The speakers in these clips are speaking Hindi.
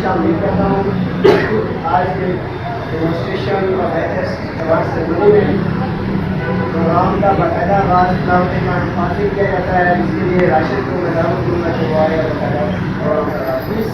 शामिल करता हूँ आज के डेमोस्ट्रेशन और अवार्ड सेरेमनी में। प्रोग्राम का बाकायदा आगाज दावत हासिल किया जाता है, इसके लिए राशिद को मैं दावत दूंगा कि वो आए और प्रोग्राम करा। प्लीज़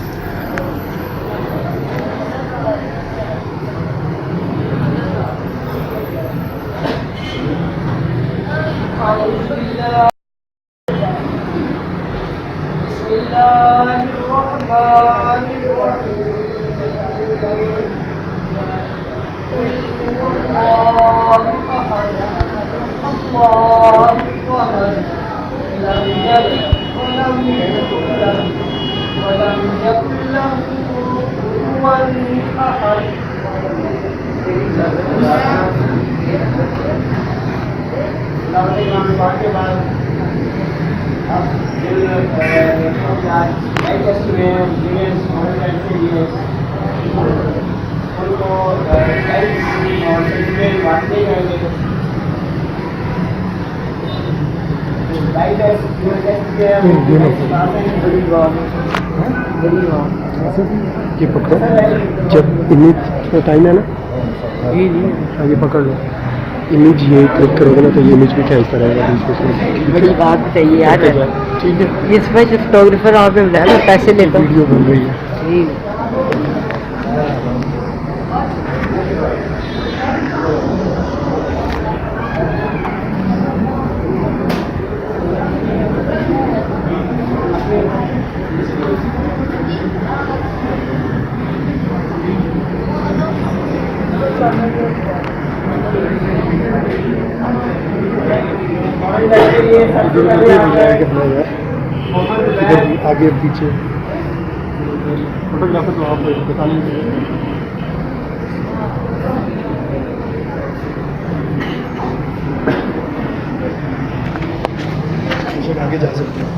के बाद अब उनको बांटने जाएंगे। ये पकड़ो, जब इमेज टाइम है ना, ये पकड़ लो। इमेज ये क्लिक करोगे ना तो ये इमेज भी क्या इस तरह रहेगा। बड़ी बात बताइए यार, ठीक है। इस वजह फोटोग्राफर आप मैं पैसे लेता हूँ। वीडियो बन रही है। इधर आगे पीछे फोटोग्राफर तो आप बता लीजिए। आगे जा सकते हैं।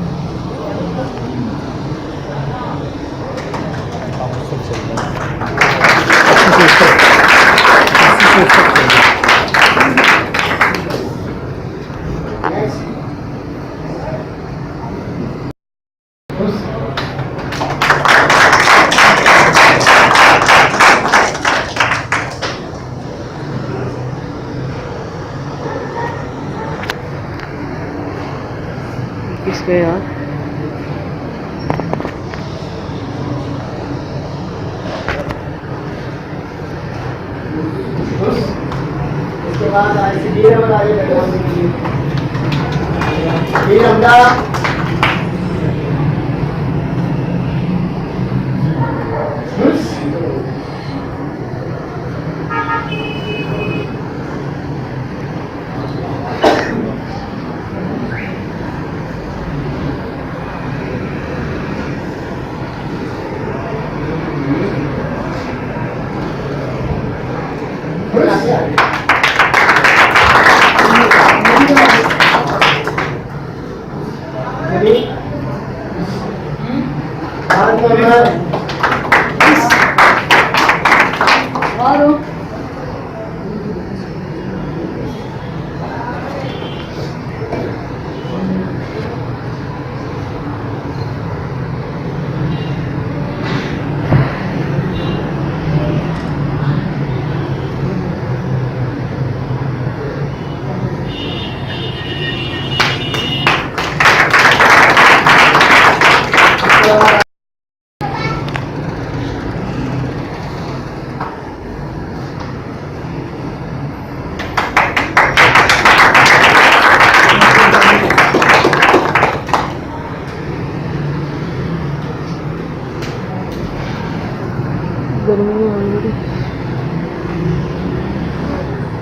किसके यार इसके बाद ICD नंबर आगे बैकग्राउंड के लिए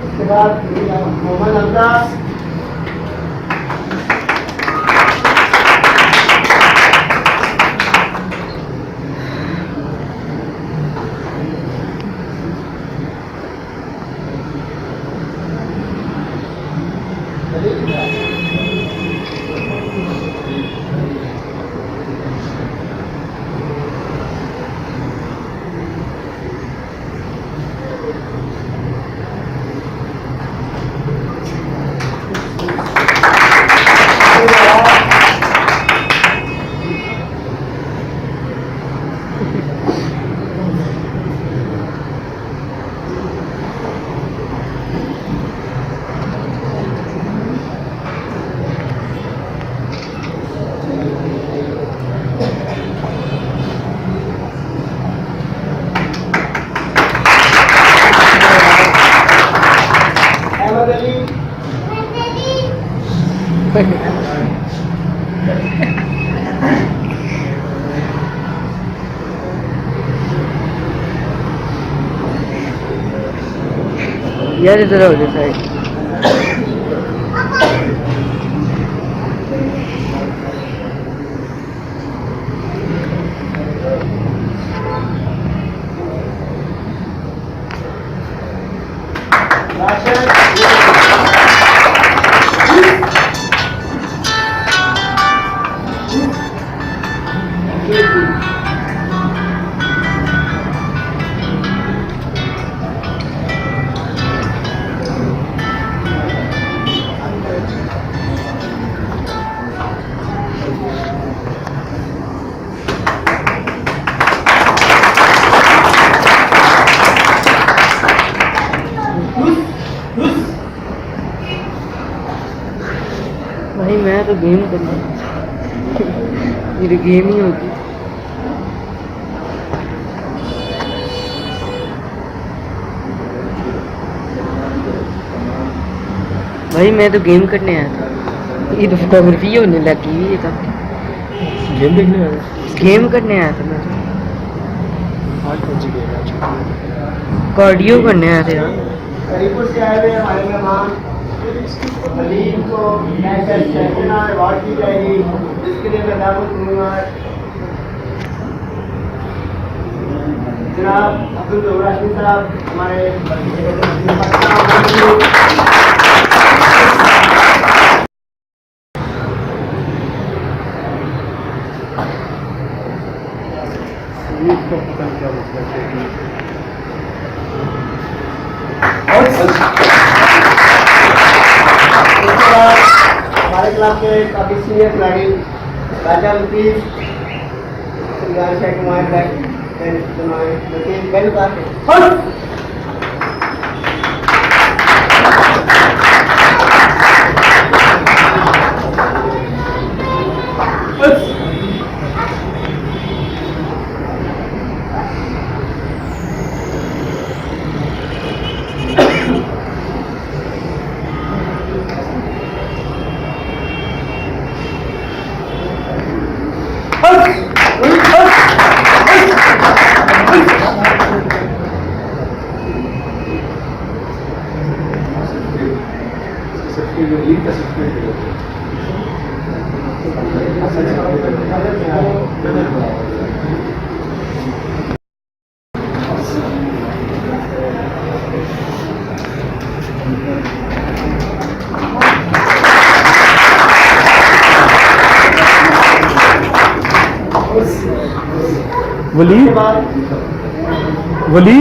उसके बाद मोहम्मद अब्बास यार इधर हो जाए साइड। भाई मैं तो गेम करना, मेरी गेम ही होगी। भाई मैं तो गेम करने आया था, ये तो फोटोग्राफी होने लगी हुई है तब। गेम देखने आ गए? गेम करने आया था मैं तो, आज कौन सी गेम है आज? कार्डियो करने आया था यार। करीपुर से आए हुए हमारे मेहमान अलीम को नेशनल चैंपियन अवार्ड दी जाएगी, जिसके लिए मैं दावत दूंगा जनाब अब्दुल राशिद साहब हमारे हमारे क्लब के काफ़ी सीनियर खिलाड़ी राजा लतीफ़ शेख वली वली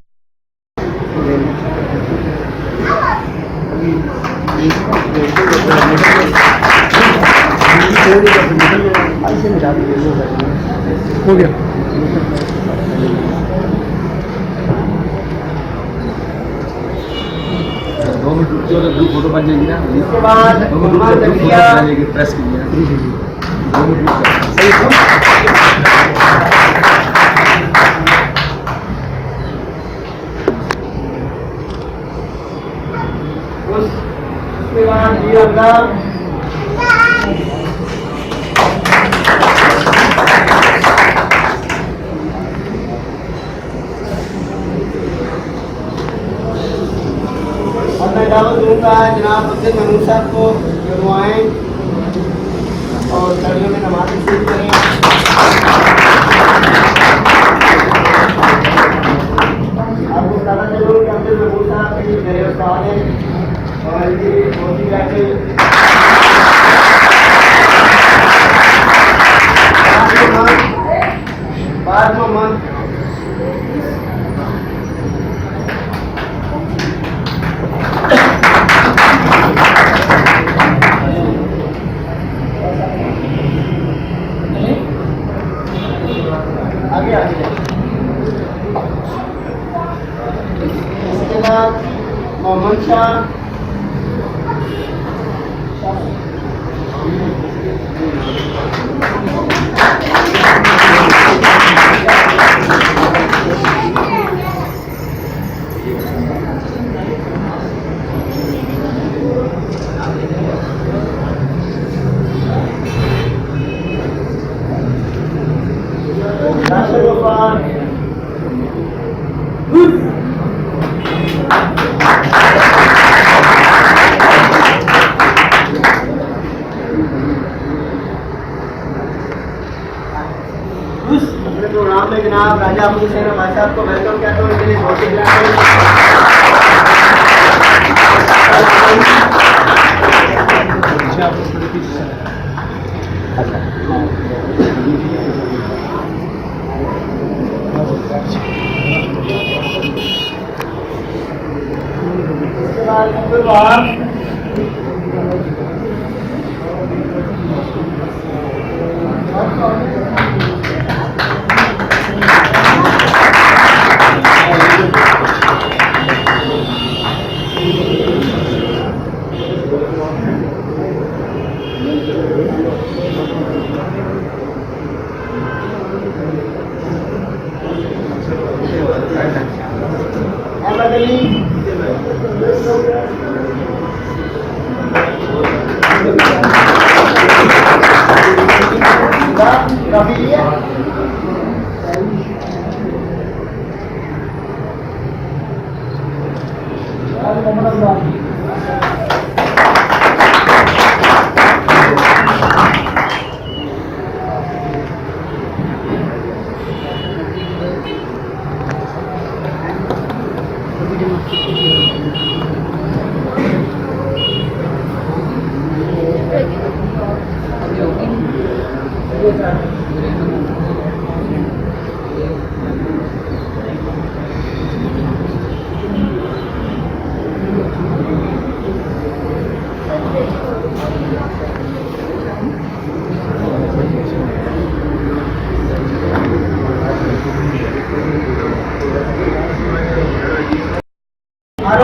हो गया। दो मिनट रुक जाओ, ग्रुप फोटो बन जाएगी ना। इसके बाद दो मिनट रुक जाओ, ग्रुप फोटो बन जाएगी, प्रेस कीजिए। 2 मिनट रुक जाओ। उसके बाद ये अल्लाह और मैं दावत दूंगा जनाब अब्दुल मनूर साहब को जो दुआएं और सर्दियों में नमाज नसीब करें। आपको बताना चलूँ कि अब्दुल मनूर साहब के मेरे उस्ताद हैं और इनकी मोदी बैठे बाद मोहम्मद आगे आगे इसके बाद मोहम्मद शाह आप हुसैन भाई साहब को वेलकम करते हो, इनके लिए बहुत ही अहमद अली रबीलिया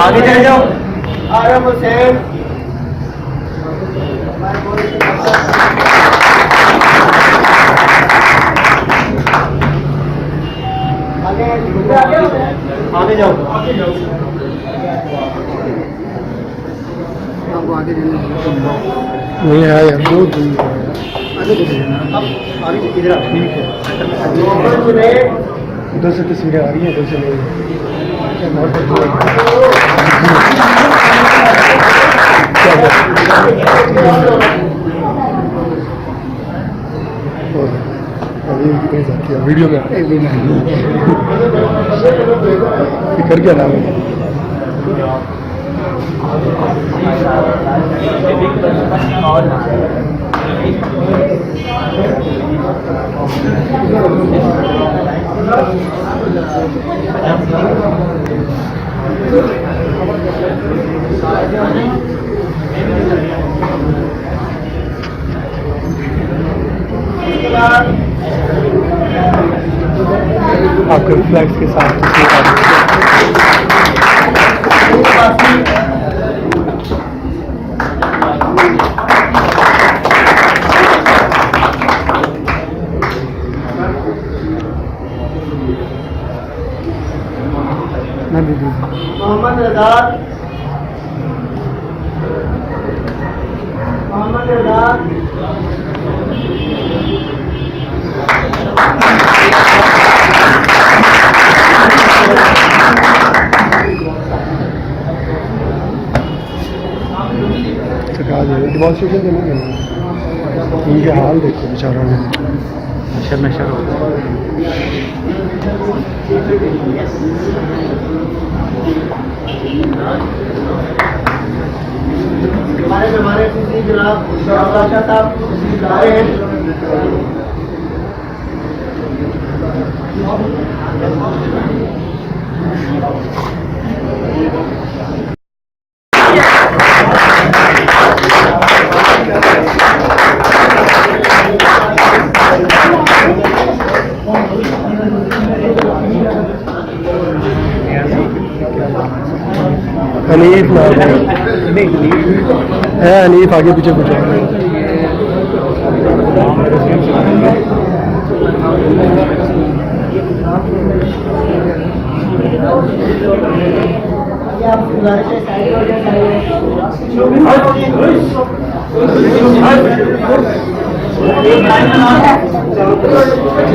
आगे चले जाओ। आरम हुसैन आगे जाओ। आपको आगे देना नहीं आया यार, बहुत दूर आगे इधर ठीक है। मोहम्मद जुनैद उधर से तस्वीरें आ रही हैं, उधर से नहीं। वीडियो में कर क्या नाम है? आपके फ्लैग्स के साथ मोहम्मद रज़ाक डिमॉन्स्ट्रेशन देने के इनके हाल देखो बेचारों ने नशर नशर हो हमारे जनाब शाह साहब आ रहे हैं। हनीफ नाम है, हनीफ आगे पीछे पूछा।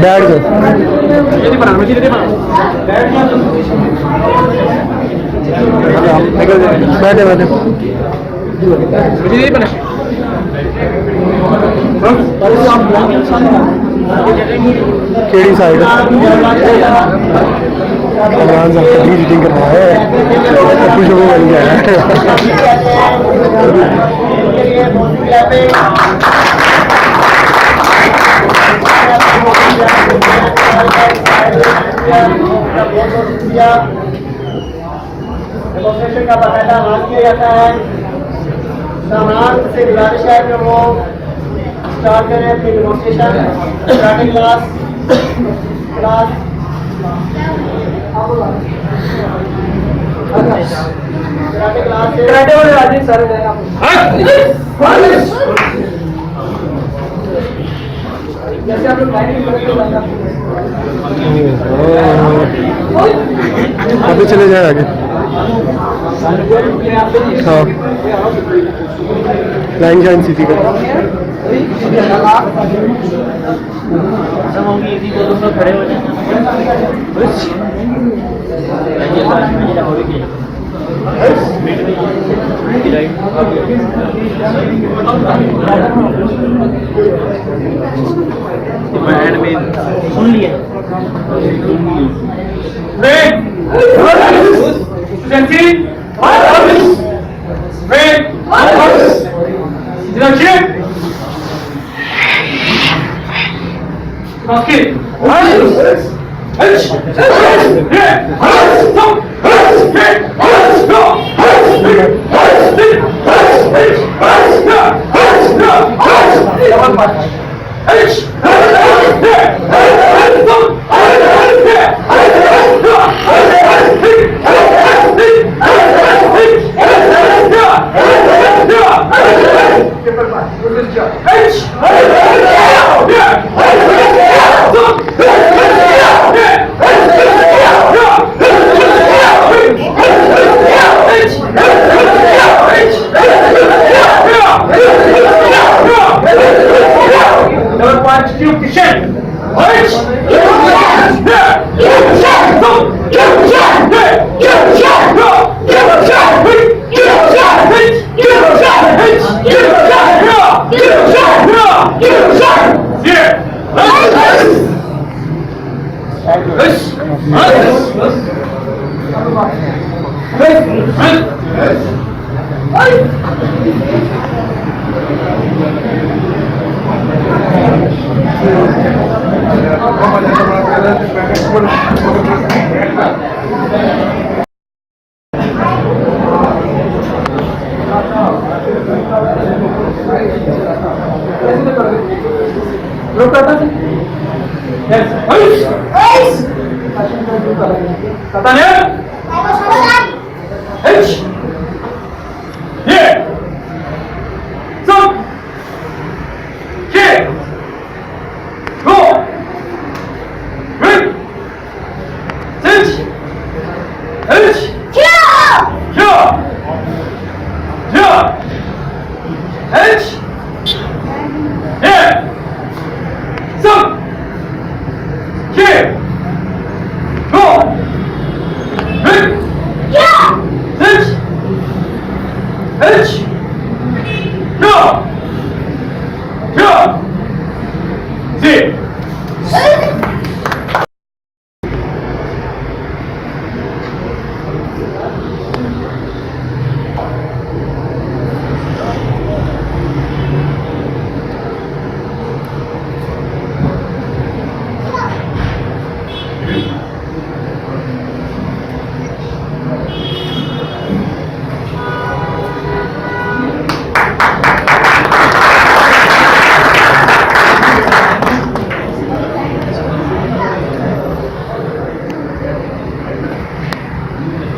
बैठ जाओ, बैठे बैठे आप केड़ी साइड सलमान साहब की रीडिंग करवा है कुछ वो बन गया है डेमोस्ट्रेशन का बाकायदा आगाज किया जाता है। सामान से गुजारिश है कि वो स्टार्ट करें अपनी डेमोस्ट्रेशन। स्टार्टिंग क्लास कराटे वाले राजीव सर जैसे आप लोग अभी चले जाए आगे हाँ लाइन शाइन सिटी का खड़े हो जाए सुन लिया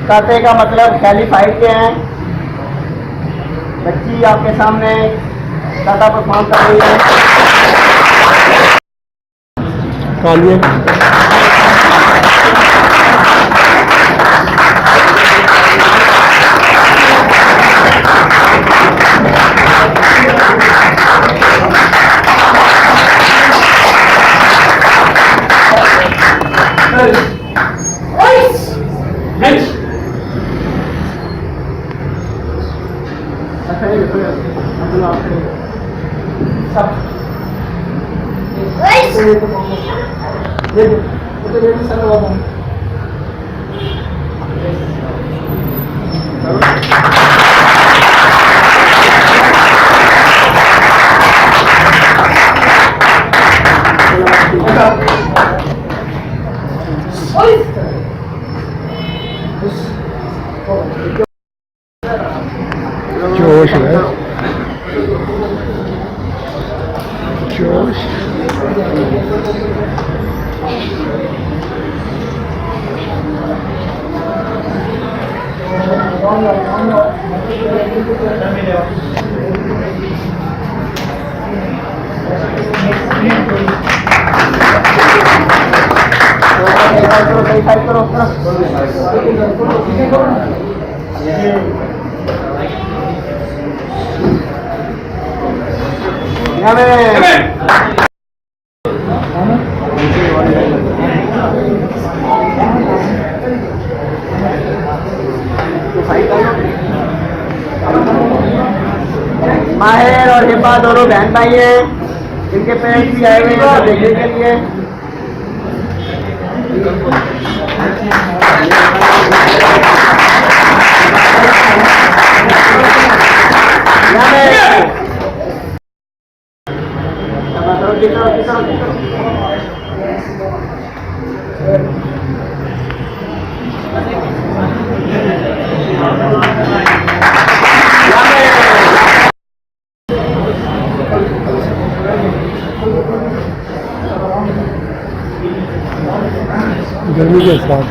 काते का मतलब कैलिफाइड के हैं। बच्ची आपके सामने काता परफॉर्म कर रही है। कालिए जोश है जोश माहिर और हिब्बा दोनों बहन भाई हैं, इनके पेरेंट्स भी आए हुए हैं इसे देखने के लिए। गर्मी के साथ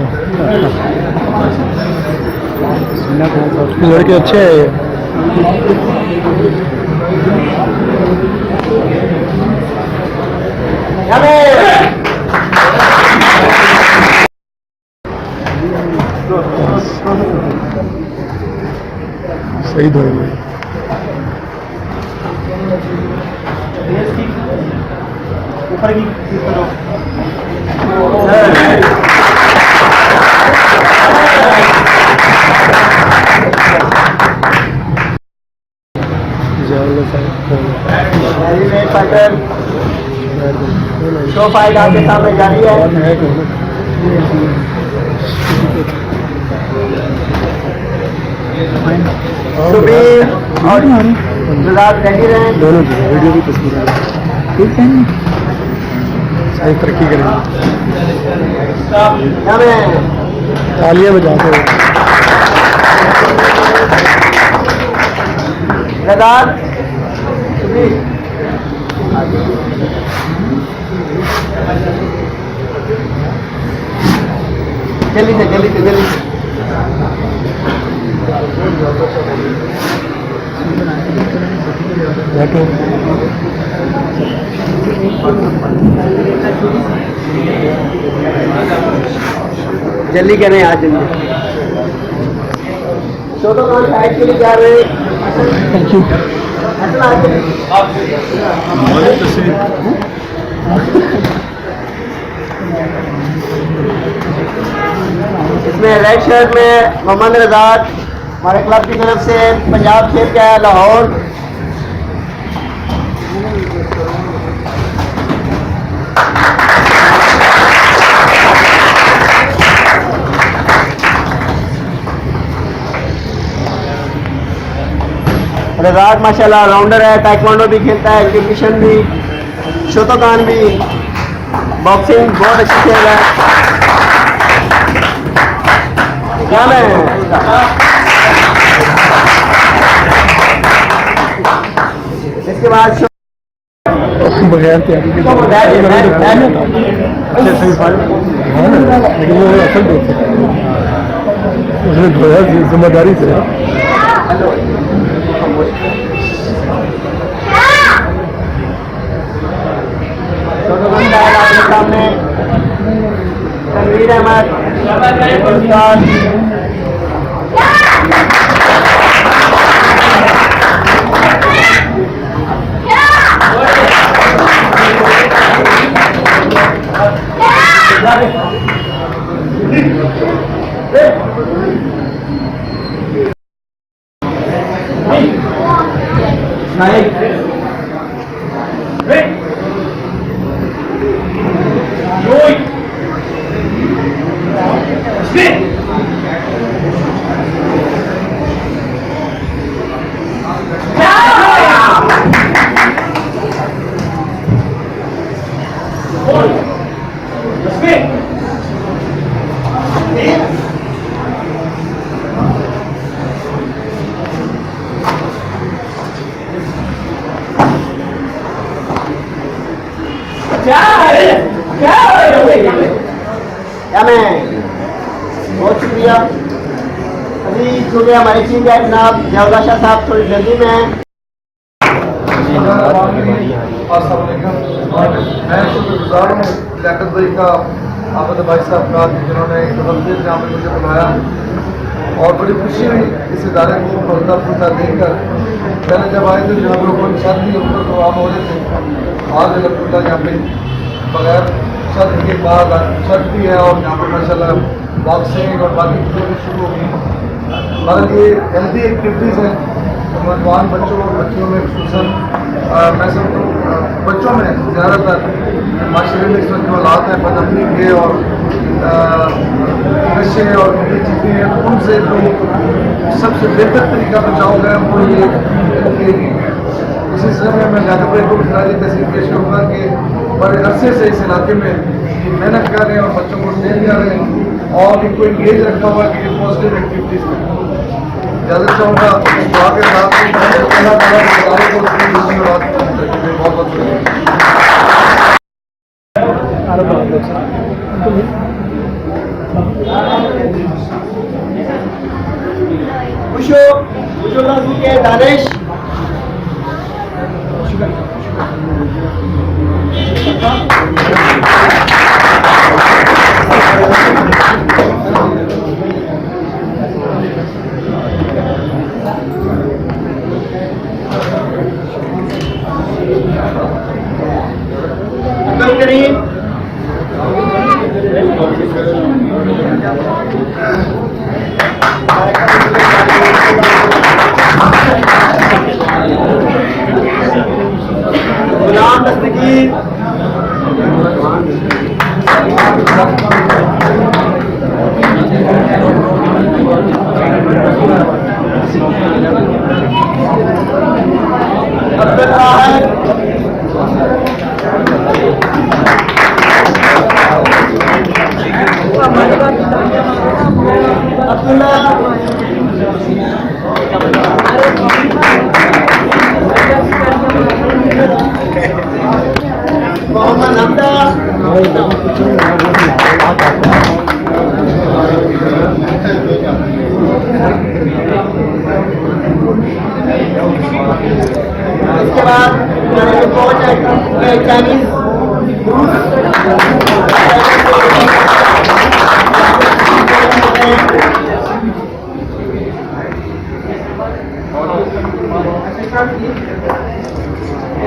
लड़के अच्छे हैं सही दो ऊपर की शो फाइट आपके सामने जारी है। सुबीर और गुलाब रेडी रहे दोनों वीडियो की तस्वीर सही तरक्की करेंगे तालियां बजाते हुए जल्दी से बैठो जल्दी करें आज जल्दी छोटो कौन साइड के लिए जा रहे थैंक यू इसमें रेड शर्ट में मोहम्मद रजाक हमारे क्लब की तरफ से पंजाब खेल के आया लाहौर। रजाक माशाल्लाह राउंडर है, ताइक्वांडो भी खेलता है, किशन भी, शोतोकान भी, बॉक्सिंग बहुत अच्छी खेल रहा है। क्या इसके बाद बगैर तैयारी के अच्छे सही हाँ लेकिन वो असल दोस्त उसने धोया जिम्मेदारी से आपके सामने तनवीर अहमद बहुत शुक्रिया। अभी चूँकि हमारे चीफ गेस्ट जनाब जवाहर शाह साहब थोड़ी जल्दी में हैं। मैं शुक्रगुजार हूँ लियाकत भाई का, आबद भाई साहब का, जिन्होंने यहाँ पे मुझे बुलाया और बड़ी खुशी हुई इस इदारे को पर्दा पुर्दा देखकर। पहले जब आए थे जहाँ लोगों के साथ भी उनको प्रोग्राम हो रहे थे, आज अलहमदुल्ला यहाँ पे बगैर छत के बाद छत भी है और यहाँ पे माशाल्लाह बॉक्सिंग और बाकी चीज़ें भी शुरू हो गई। मगर ये हेल्दी एक्टिविटीज़ हैं तो नौजवान बच्चों और बच्चियों में खसूसन मैं समझता हूँ बच्चों में ज़्यादातर माशरे में इस वक्त जो हालात हैं बदतमीजी के और नशे और ये चीज़ें हैं, उनसे जो सबसे बेहतर तरीका बचाव है वो ये कि इसी समय मैं लियाकत भाई को खिलाड़ी तहसील पेश करूँगा कि बड़े अरसे से इस इलाके में मेहनत कर रहे हैं और बच्चों को ट्रेन कर रहे हैं और इनको एंगेज रखा हुआ कि ये पॉजिटिव एक्टिविटीज़ में ज़्यादा चाहूँगा दुआ के साथ अल्लाह ताला के इदारे को बहुत बहुत खुशो के दानिश गुलाम दस्तगीर अब्दुल वाहिद अब्दुल्ला मोहम्मद हमदा इसके बाद हमारे जो कोच है चाइनीज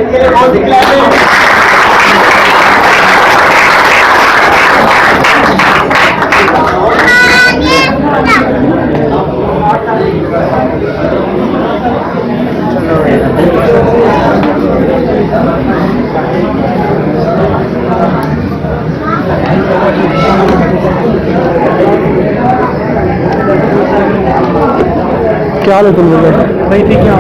इनके लिए बहुत ही क्लास है। क्या हाल है तुम लोग? भाई ठीक है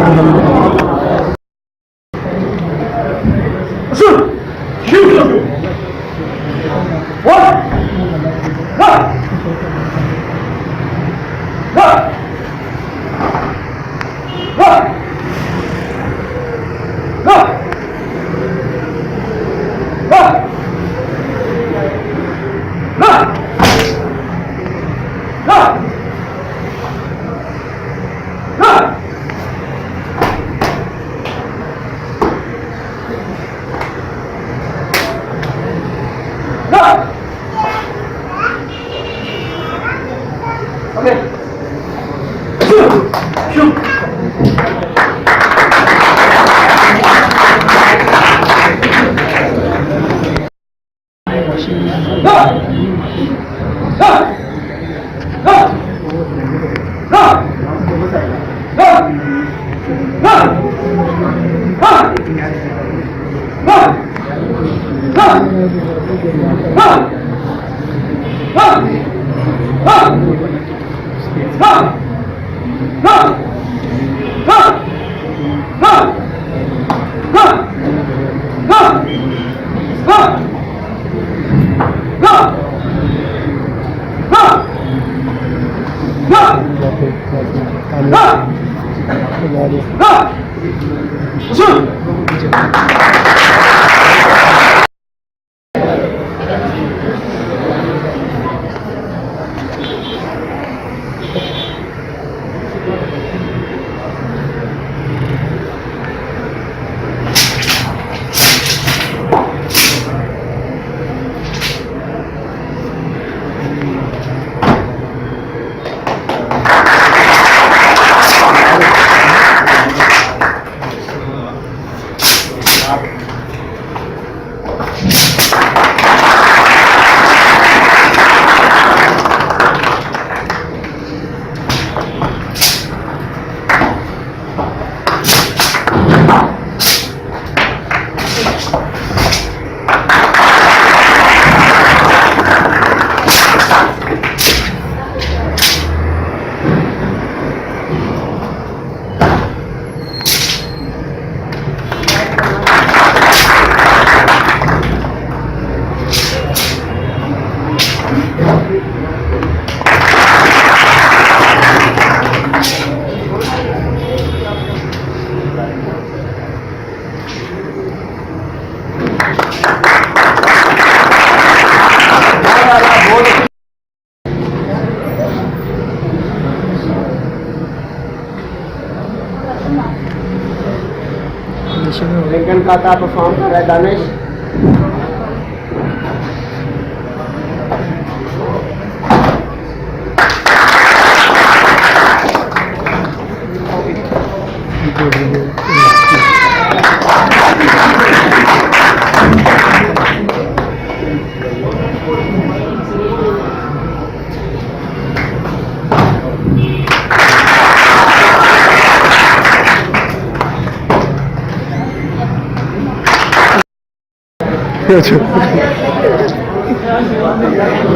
रिंकन काता परफॉर्म कर रहा है दानिश।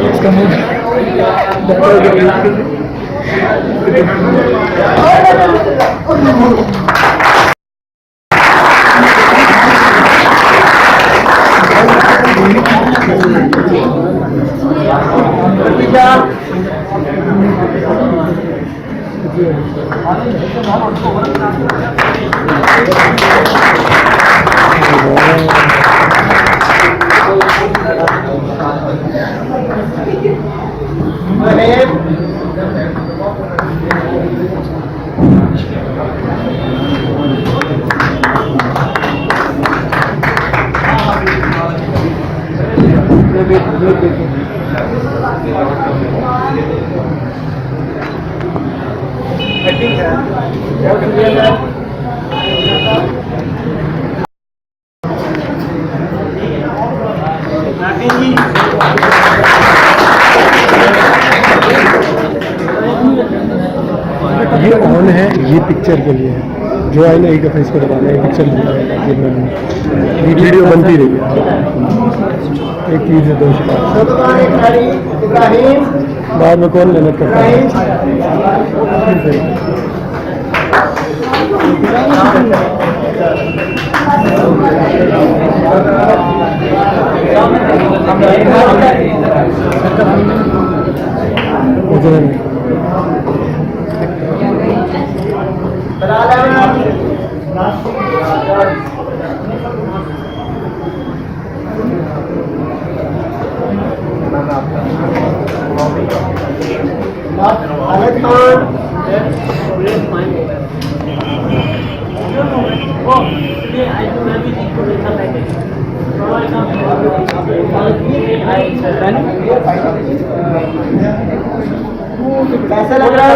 इसका मुंह ये ऑन है, ये पिक्चर के लिए है। जो है ना एक दफ़ा इसको दबाना है, पिक्चर वीडियो बनती रही है। एक चीज़ है, दो इब्राहिम बाद में कौन मेहनत करता है। कैसा लग रहा है?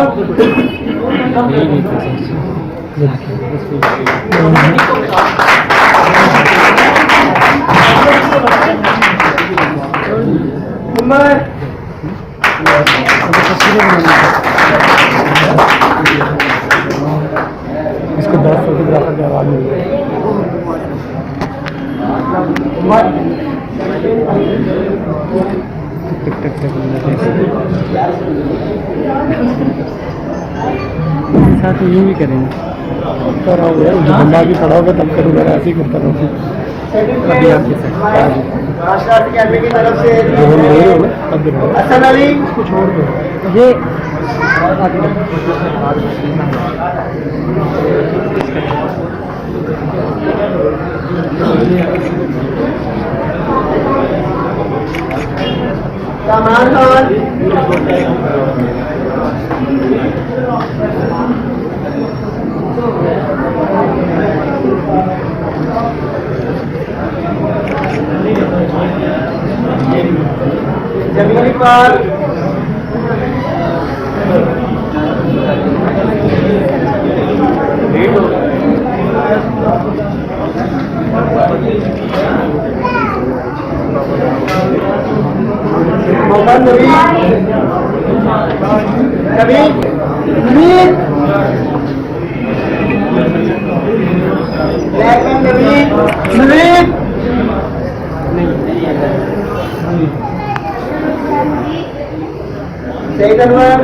उमर इसको 10 फोटोग्राफर की आवाज़ मिल रही है। टिक टिक टिक साथ यूँ भी करेंगे। कर रहा हूँ जो बंदा भी खड़ा होगा तब करूँगा, ऐसे ही करता रहूँ। अभी आपके राष्ट्र अकेडमी की तरफ से जो हम ले रहे हो ना अब हसन अली इसको छोड़ दो। ये कमाल खान जमील इकबाल मोहम्मद नबी सईद अनवर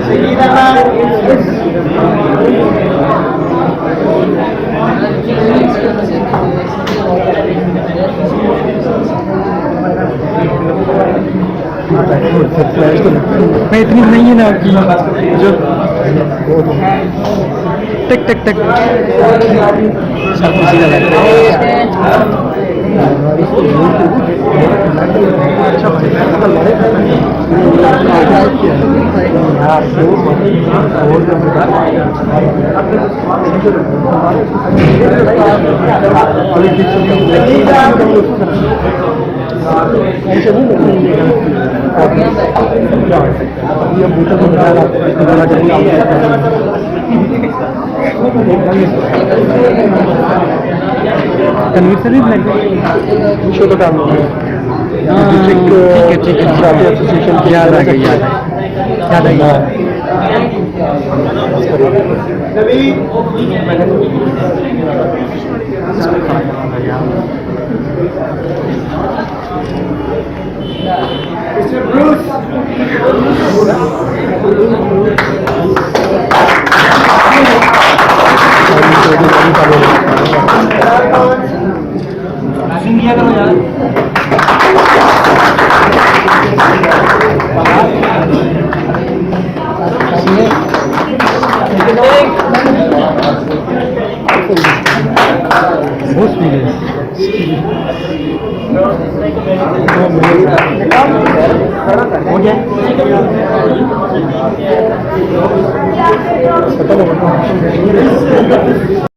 शहीद मैं इतनी नहीं है ना कि जो टक टक टक सब सीधा लगता है। तनवीर से भी शो का काम डिस्ट्रिक्ट एसोसिएशन की याद आ गई याद आ Mr. Bruce. गया